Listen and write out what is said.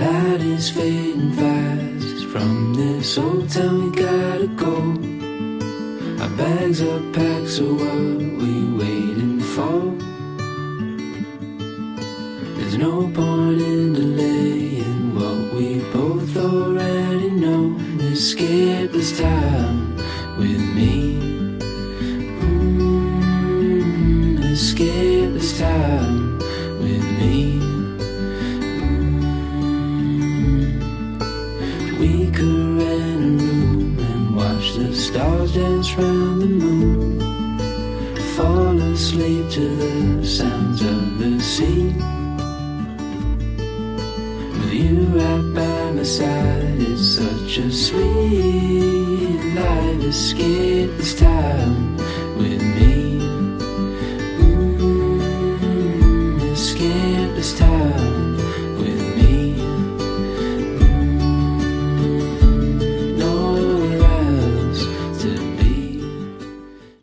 light is fading fast. From this old town we gotta go. Our bags are packed, so what we waiting for? There's no point in delaying what we both already know. Escape this time with me. Escape this time with me. We could rent a room and watch the stars dance round the moon. Fall asleep to the sounds of the sea. With you right by my side, it's such a sweet life. Escape this time